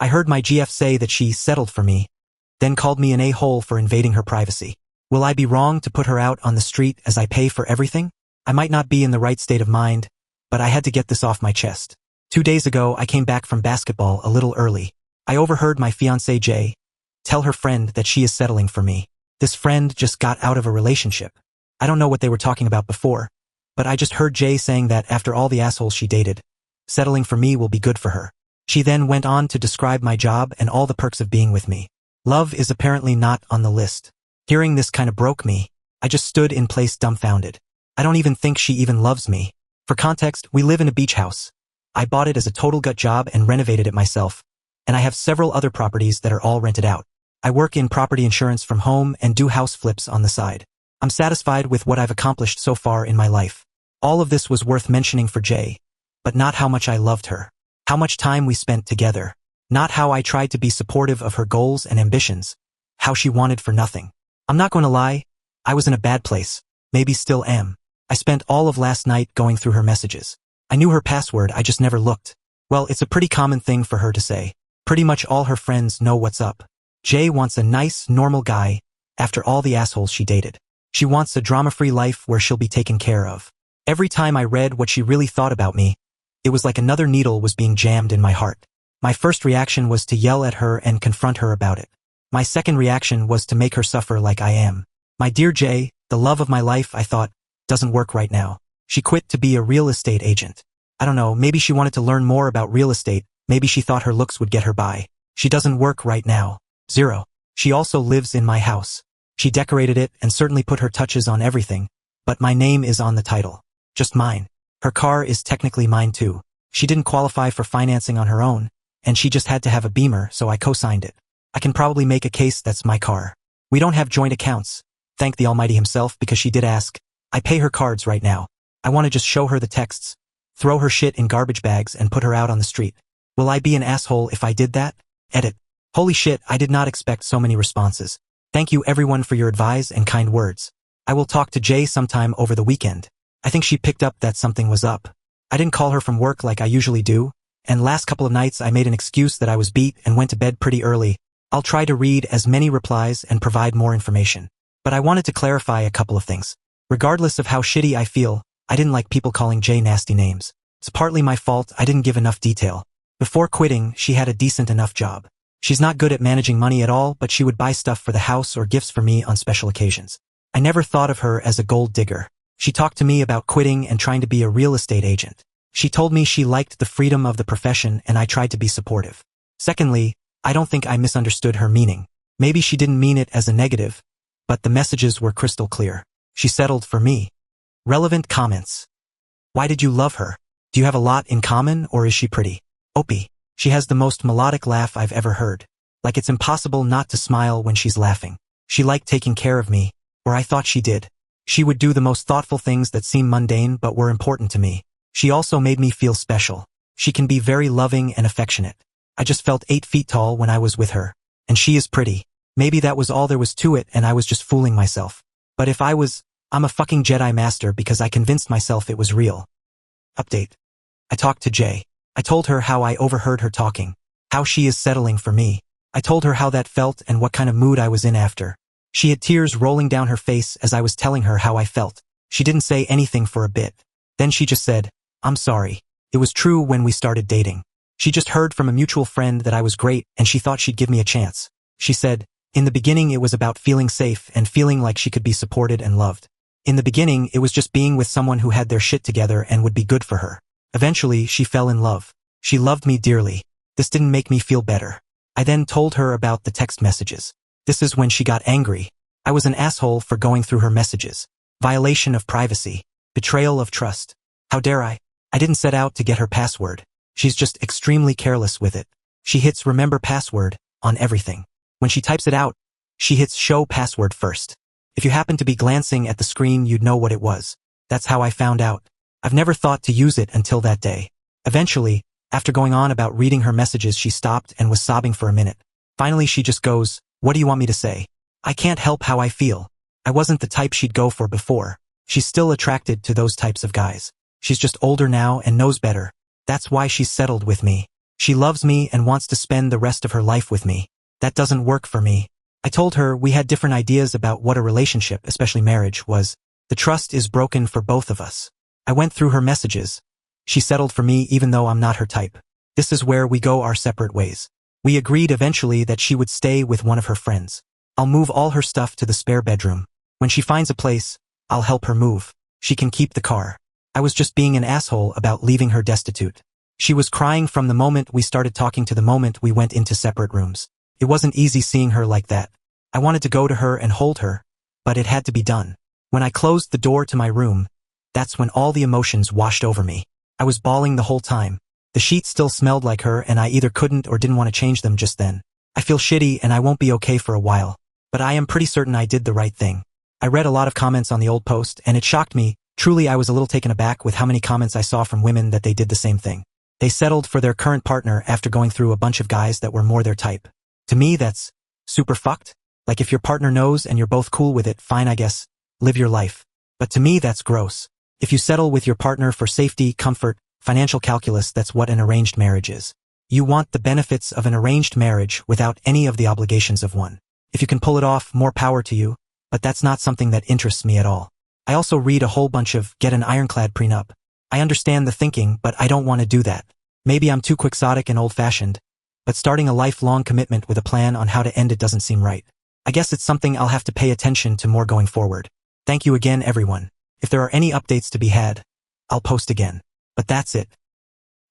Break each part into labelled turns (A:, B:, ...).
A: I heard my GF say that she settled for me, then called me an a-hole for invading her privacy. Will I be wrong to put her out on the street as I pay for everything? I might not be in the right state of mind, but I had to get this off my chest. 2 days ago, I came back from basketball a little early. I overheard my fiancé Jay tell her friend that she is settling for me. This friend just got out of a relationship. I don't know what they were talking about before, but I just heard Jay saying that after all the assholes she dated, settling for me will be good for her. She then went on to describe my job and all the perks of being with me. Love is apparently not on the list. Hearing this kind of broke me. I just stood in place dumbfounded. I don't even think she even loves me. For context, we live in a beach house. I bought it as a total gut job and renovated it myself. And I have several other properties that are all rented out. I work in property insurance from home and do house flips on the side. I'm satisfied with what I've accomplished so far in my life. All of this was worth mentioning for Jay, but not how much I loved her. How much time we spent together. Not how I tried to be supportive of her goals and ambitions. How she wanted for nothing. I'm not going to lie, I was in a bad place. Maybe still am. I spent all of last night going through her messages. I knew her password, I just never looked. Well, it's a pretty common thing for her to say. Pretty much all her friends know what's up. Jay wants a nice, normal guy after all the assholes she dated. She wants a drama-free life where she'll be taken care of. Every time I read what she really thought about me, it was like another needle was being jammed in my heart. My first reaction was to yell at her and confront her about it. My second reaction was to make her suffer like I am. My dear Jay, the love of my life, I thought, doesn't work right now. She quit to be a real estate agent. I don't know, maybe she wanted to learn more about real estate, maybe she thought her looks would get her by. She doesn't work right now. 0. She also lives in my house. She decorated it and certainly put her touches on everything, but my name is on the title. Just mine. Her car is technically mine too. She didn't qualify for financing on her own, and she just had to have a Beamer, so I co-signed it. I can probably make a case that's my car. We don't have joint accounts. Thank the Almighty himself, because she did ask. I pay her cards right now. I want to just show her the texts, throw her shit in garbage bags and put her out on the street. Will I be an asshole if I did that? Edit. Holy shit, I did not expect so many responses. Thank you everyone for your advice and kind words. I will talk to Jay sometime over the weekend. I think she picked up that something was up. I didn't call her from work like I usually do, and last couple of nights I made an excuse that I was beat and went to bed pretty early. I'll try to read as many replies and provide more information. But I wanted to clarify a couple of things. Regardless of how shitty I feel, I didn't like people calling Jay nasty names. It's partly my fault, I didn't give enough detail. Before quitting, she had a decent enough job. She's not good at managing money at all, but she would buy stuff for the house or gifts for me on special occasions. I never thought of her as a gold digger. She talked to me about quitting and trying to be a real estate agent. She told me she liked the freedom of the profession and I tried to be supportive. Secondly, I don't think I misunderstood her meaning. Maybe she didn't mean it as a negative, but the messages were crystal clear. She settled for me. Relevant comments. Why did you love her? Do you have a lot in common or is she pretty? Opie. She has the most melodic laugh I've ever heard. Like it's impossible not to smile when she's laughing. She liked taking care of me, or I thought she did. She would do the most thoughtful things that seem mundane but were important to me. She also made me feel special. She can be very loving and affectionate. I just felt 8 feet tall when I was with her. And she is pretty. Maybe that was all there was to it and I was just fooling myself. But if I'm a fucking Jedi Master because I convinced myself it was real. Update. I talked to Jay. I told her how I overheard her talking. How she is settling for me. I told her how that felt and what kind of mood I was in after. She had tears rolling down her face as I was telling her how I felt. She didn't say anything for a bit. Then she just said, I'm sorry. It was true when we started dating. She just heard from a mutual friend that I was great and she thought she'd give me a chance. She said, in the beginning it was about feeling safe and feeling like she could be supported and loved. In the beginning it was just being with someone who had their shit together and would be good for her. Eventually she fell in love. She loved me dearly. This didn't make me feel better. I then told her about the text messages. This is when she got angry. I was an asshole for going through her messages. Violation of privacy. Betrayal of trust. How dare I? I didn't set out to get her password. She's just extremely careless with it. She hits remember password on everything. When she types it out, she hits show password first. If you happen to be glancing at the screen, you'd know what it was. That's how I found out. I've never thought to use it until that day. Eventually, after going on about reading her messages, she stopped and was sobbing for a minute. Finally, she just goes, what do you want me to say? I can't help how I feel. I wasn't the type she'd go for before. She's still attracted to those types of guys. She's just older now and knows better. That's why she's settled with me. She loves me and wants to spend the rest of her life with me. That doesn't work for me. I told her we had different ideas about what a relationship, especially marriage, was. The trust is broken for both of us. I went through her messages. She settled for me even though I'm not her type. This is where we go our separate ways. We agreed eventually that she would stay with one of her friends. I'll move all her stuff to the spare bedroom. When she finds a place, I'll help her move. She can keep the car. I was just being an asshole about leaving her destitute. She was crying from the moment we started talking to the moment we went into separate rooms. It wasn't easy seeing her like that. I wanted to go to her and hold her, but it had to be done. When I closed the door to my room, that's when all the emotions washed over me. I was bawling the whole time. The sheets still smelled like her and I either couldn't or didn't want to change them just then. I feel shitty and I won't be okay for a while, but I am pretty certain I did the right thing. I read a lot of comments on the old post and it shocked me. Truly, I was a little taken aback with how many comments I saw from women that they did the same thing. They settled for their current partner after going through a bunch of guys that were more their type. To me, that's super fucked. Like if your partner knows and you're both cool with it, fine I guess, live your life. But to me that's gross. If you settle with your partner for safety, comfort, financial calculus, that's what an arranged marriage is. You want the benefits of an arranged marriage without any of the obligations of one. If you can pull it off, more power to you, but that's not something that interests me at all. I also read a whole bunch of get an ironclad prenup. I understand the thinking, but I don't want to do that. Maybe I'm too quixotic and old-fashioned, but starting a lifelong commitment with a plan on how to end it doesn't seem right. I guess it's something I'll have to pay attention to more going forward. Thank you again, everyone. If there are any updates to be had, I'll post again. But that's it.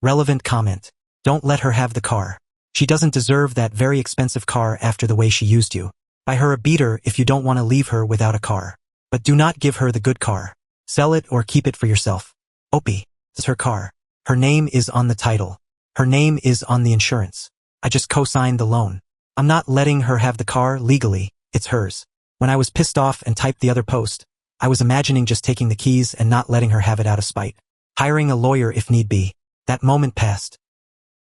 A: Relevant comment. Don't let her have the car. She doesn't deserve that very expensive car after the way she used you. Buy her a beater if you don't want to leave her without a car. But do not give her the good car. Sell it or keep it for yourself. Opie, this is her car. Her name is on the title. Her name is on the insurance. I just co-signed the loan. I'm not letting her have the car legally, it's hers. When I was pissed off and typed the other post, I was imagining just taking the keys and not letting her have it out of spite. Hiring a lawyer if need be. That moment passed.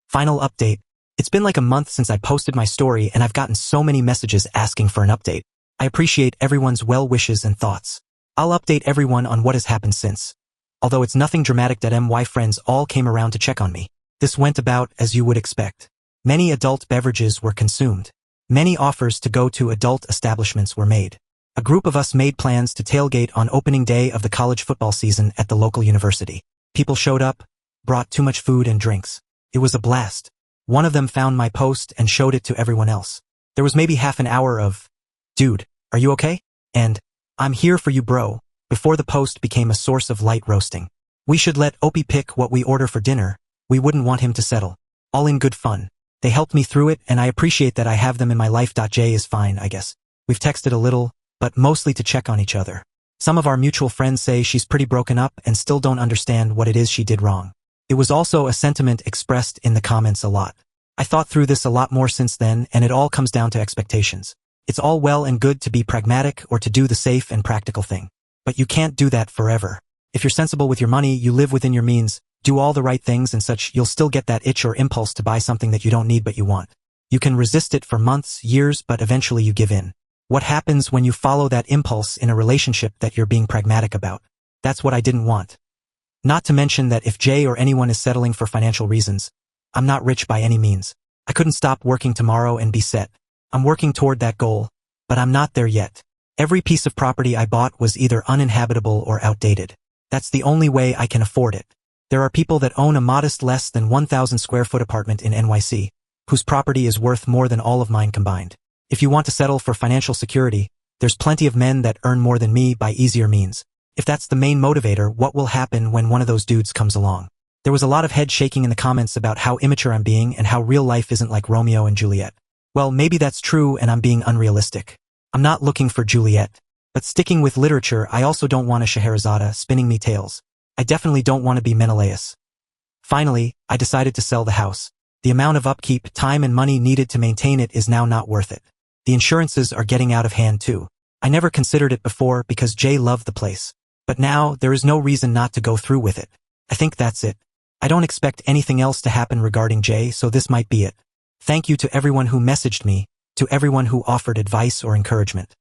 A: Final update. It's been like a month since I posted my story and I've gotten so many messages asking for an update. I appreciate everyone's well wishes and thoughts. I'll update everyone on what has happened since. Although it's nothing dramatic, that my friends all came around to check on me. This went about as you would expect. Many adult beverages were consumed. Many offers to go to adult establishments were made. A group of us made plans to tailgate on opening day of the college football season at the local university. People showed up, brought too much food and drinks. It was a blast. One of them found my post and showed it to everyone else. There was maybe half an hour of, "Dude, are you okay?" and "I'm here for you bro," before the post became a source of light roasting. We should let Opie pick what we order for dinner. We wouldn't want him to settle. All in good fun. They helped me through it and I appreciate that I have them in my life. Jay is fine, I guess. We've texted a little, but mostly to check on each other. Some of our mutual friends say she's pretty broken up and still don't understand what it is she did wrong. It was also a sentiment expressed in the comments a lot. I thought through this a lot more since then and it all comes down to expectations. It's all well and good to be pragmatic or to do the safe and practical thing. But you can't do that forever. If you're sensible with your money, you live within your means, do all the right things and such, you'll still get that itch or impulse to buy something that you don't need but you want. You can resist it for months, years, but eventually you give in. What happens when you follow that impulse in a relationship that you're being pragmatic about? That's what I didn't want. Not to mention that if Jay or anyone is settling for financial reasons, I'm not rich by any means. I couldn't stop working tomorrow and be set. I'm working toward that goal, but I'm not there yet. Every piece of property I bought was either uninhabitable or outdated. That's the only way I can afford it. There are people that own a modest less than 1,000 square foot apartment in NYC, whose property is worth more than all of mine combined. If you want to settle for financial security, there's plenty of men that earn more than me by easier means. If that's the main motivator, what will happen when one of those dudes comes along? There was a lot of head shaking in the comments about how immature I'm being and how real life isn't like Romeo and Juliet. Well, maybe that's true and I'm being unrealistic. I'm not looking for Juliet. But sticking with literature, I also don't want a Scheherazade spinning me tales. I definitely don't want to be Menelaus. Finally, I decided to sell the house. The amount of upkeep, time and money needed to maintain it is now not worth it. The insurances are getting out of hand too. I never considered it before because Jay loved the place. But now, there is no reason not to go through with it. I think that's it. I don't expect anything else to happen regarding Jay, so this might be it. Thank you to everyone who messaged me, to everyone who offered advice or encouragement.